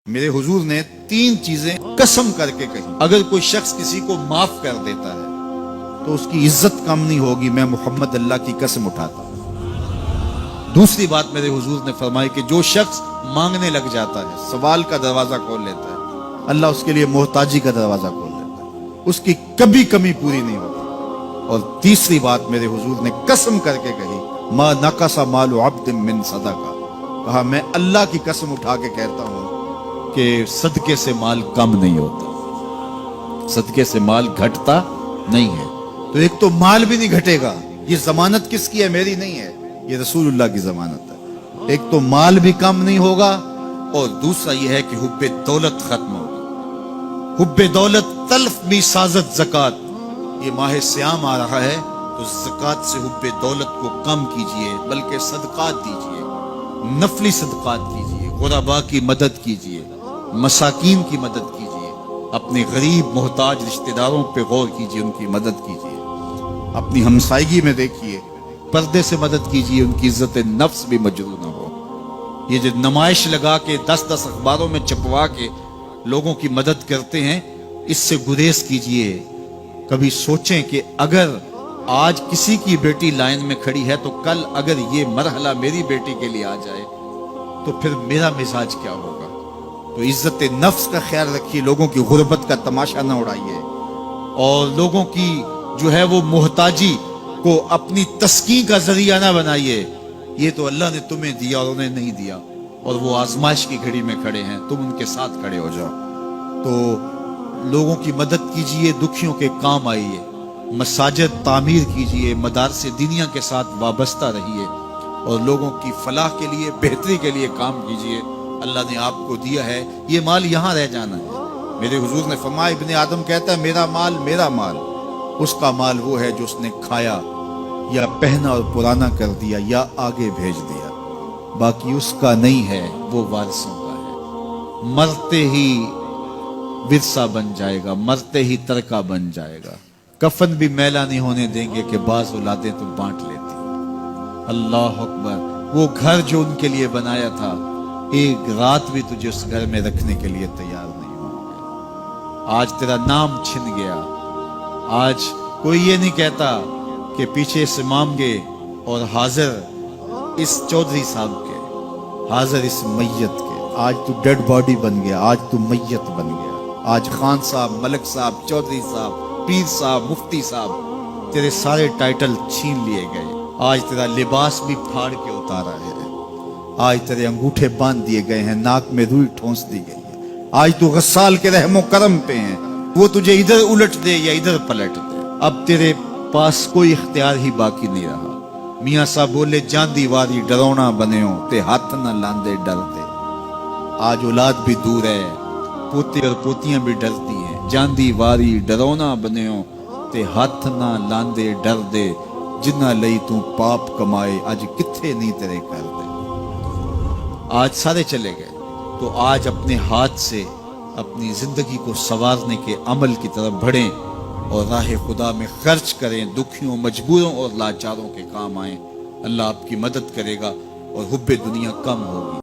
میرے حضور نے 3 چیزیں قسم کر کے کہی، اگر کوئی شخص کسی کو معاف کر دیتا ہے تو اس کی عزت کم نہیں ہوگی، میں محمد اللہ کی قسم اٹھاتا ہوں۔ دوسری بات میرے حضور نے فرمائی کہ جو شخص مانگنے لگ جاتا ہے، سوال کا دروازہ کھول لیتا ہے، اللہ اس کے لیے محتاجی کا دروازہ کھول دیتا ہے، اس کی کبھی کمی پوری نہیں ہوتی۔ اور تیسری بات میرے حضور نے قسم کر کے کہی، ما نقص مال عبد من صدقہ، کہا میں اللہ کی قسم اٹھا کے کہتا ہوں کہ صدقے سے مال کم نہیں ہوتا، صدقے سے مال گھٹتا نہیں ہے۔ تو ایک تو مال بھی نہیں گھٹے گا، یہ ضمانت کس کی ہے؟ میری نہیں ہے، یہ رسول اللہ کی ضمانت ہے۔ ایک تو مال بھی کم نہیں ہوگا، اور دوسرا یہ ہے کہ حب دولت ختم ہوگا۔ حب دولت تلف بھی سازت زکات، یہ ماہ سیام آ رہا ہے تو زکات سے حب دولت کو کم کیجئے، بلکہ صدقات دیجئے، نفلی صدقات کیجئے، غرباء کی مدد کیجئے، مساکین کی مدد کیجئے، اپنے غریب محتاج رشتہ داروں پہ غور کیجئے، ان کی مدد کیجئے، اپنی ہمسائیگی میں دیکھیے، پردے سے مدد کیجئے، ان کی عزت نفس بھی مجروح نہ ہو۔ یہ جو نمائش لگا کے 10 اخباروں میں چھپوا کے لوگوں کی مدد کرتے ہیں، اس سے گریز کیجئے۔ کبھی سوچیں کہ اگر آج کسی کی بیٹی لائن میں کھڑی ہے تو کل اگر یہ مرحلہ میری بیٹی کے لیے آ جائے تو پھر میرا مزاج کیا ہوگا؟ تو عزت نفس کا خیال رکھیے، لوگوں کی غربت کا تماشا نہ اڑائیے، اور لوگوں کی جو ہے وہ محتاجی کو اپنی تسکین کا ذریعہ نہ بنائیے۔ یہ تو اللہ نے تمہیں دیا اور انہیں نہیں دیا، اور وہ آزمائش کی گھڑی میں کھڑے ہیں، تم ان کے ساتھ کھڑے ہو جاؤ۔ تو لوگوں کی مدد کیجئے، دکھیوں کے کام آئیے، مساجد تعمیر کیجئے، مدارس دینیا کے ساتھ وابستہ رہیے، اور لوگوں کی فلاح کے لیے، بہتری کے لیے کام کیجئے۔ اللہ نے آپ کو دیا ہے، یہ مال یہاں رہ جانا ہے۔ میرے حضور نے فرمایا، ابن آدم کہتا ہے میرا مال میرا مال، اس کا مال وہ ہے جو اس نے کھایا یا پہنا اور پرانا کر دیا یا آگے بھیج دیا، باقی اس کا نہیں ہے، وہ وارثوں کا ہے۔ مرتے ہی ورثہ بن جائے گا، مرتے ہی ترکہ بن جائے گا۔ کفن بھی میلا نہیں ہونے دیں گے کہ بعض اولادیں تو بانٹ لیتی۔ اللہ اکبر، وہ گھر جو ان کے لیے بنایا تھا، ایک رات بھی تجھے اس گھر میں رکھنے کے لیے تیار نہیں ہوں گے۔ آج تیرا نام چھن گیا، آج کوئی یہ نہیں کہتا کہ پیچھے سے امام گے اور حاضر اس چودھری صاحب کے، حاضر اس میت کے۔ آج تو ڈیڈ باڈی بن گیا، آج تو میت بن گیا۔ آج خان صاحب، ملک صاحب، چودھری صاحب، پیر صاحب، مفتی صاحب، تیرے سارے ٹائٹل چھین لیے گئے۔ آج تیرا لباس بھی پھاڑ کے اتارا ہے، آج تیرے انگوٹھے باندھ دیے گئے ہیں، ناک میں روئی ٹھونس دی گئی ہے۔ آج تو غسال کے رحم و کرم پہ ہیں، وہ تجھے ادھر الٹ دے یا ادھر پلٹ دے، اب تیرے پاس کوئی اختیار ہی باقی نہیں رہا۔ میاں صاحب بولے، جاندی واری ڈرونا بنے ہو تے ہاتھ نہ لاندے ڈرتے۔ آج اولاد بھی دور ہے، پوتے اور پوتیاں بھی ڈرتی ہیں۔ جاندی واری ڈرونا بنے ہو تے ہاتھ نہ لاندے ڈر دے، جنہ لئی تو پاپ کمائے اج کتھے نہیں تیرے کر دے۔ آج سارے چلے گئے، تو آج اپنے ہاتھ سے اپنی زندگی کو سنوارنے کے عمل کی طرف بڑھیں اور راہ خدا میں خرچ کریں، دکھیوں، مجبوروں اور لاچاروں کے کام آئیں۔ اللہ آپ کی مدد کرے گا اور حب دنیا کم ہوگی۔